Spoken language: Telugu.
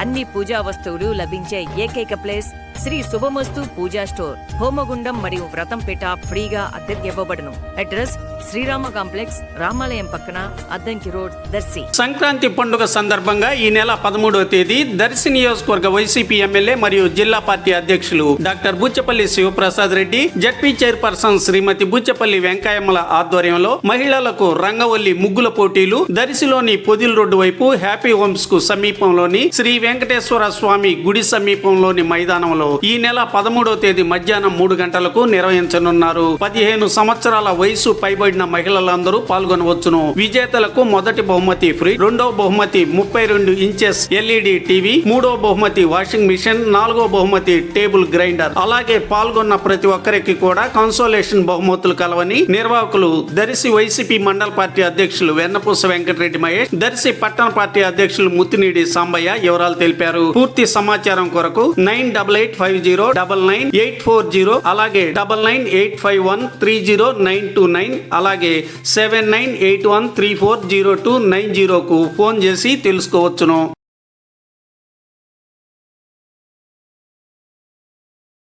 అన్ని పూజా వస్తువులు లభించే ఏకైక ప్లేస్ శ్రీ శుభమస్తు పూజా స్టోర్. హోమగుండం మరియు వ్రతంపేట ఫ్రీగా అద్దెకి ఇవ్వబడును. అడ్రస్ శ్రీరామ కాంప్లెక్స్, రామాలయం పక్కన, అద్దంకి రోడ్, దర్శి. సంక్రాంతి పండుగ సందర్భంగా ఈ నెల 13వ తేదీ దర్శి నియోజకవర్గ వైసీపీ ఎమ్మెల్యే మరియు జిల్లా పార్టీ అధ్యక్షులు doctor Buchepalli Sivaprasad Reddy, ZP chairperson Srimati Buchepalli వెంకయ్యమ్మల ఆధ్వర్యంలో మహిళలకు రంగవల్లి ముగ్గుల పోటీలు దర్శిలోని పొదిల్ రోడ్డు వైపు హ్యాపీ హోమ్స్ కు సమీపంలోని శ్రీ వెంకటేశ్వర స్వామి గుడి సమీపంలోని మైదానంలో ఈ నెల 13వ తేదీ మధ్యాహ్నం 3 గంటలకు నిర్వహించనున్నారు. 15 సంవత్సరాల వయసు పైబడిన మహిళలందరూ పాల్గొనవచ్చును. విజేతలకు మొదటి బహుమతి ఫ్రీ, రెండవ బహుమతి 32 ఇంచెస్ ఎల్ఈడి టీవీ, మూడవ బహుమతి వాషింగ్ మిషన్, నాలుగో బహుమతి టేబుల్ గ్రైండర్. అలాగే పాల్గొన్న ప్రతి ఒక్కరికి కూడా కన్సోలేషన్ బహుమతులు కలవని నిర్వాహకులు దర్శి వైసీపీ మండల పార్టీ అధ్యక్షులు వెన్నపూస వెంకటరెడ్డి మహేష్, దర్శి పట్టణ పార్టీ అధ్యక్షులు ముత్తినీడి సాంబయ్య వివరాలు తెలిపారు. పూర్తి సమాచారం కొరకు 9850999840 అలాగే 9985130929 అలాగే 7981340290 కు ఫోన్ చేసి తెలుసుకోవచ్చును.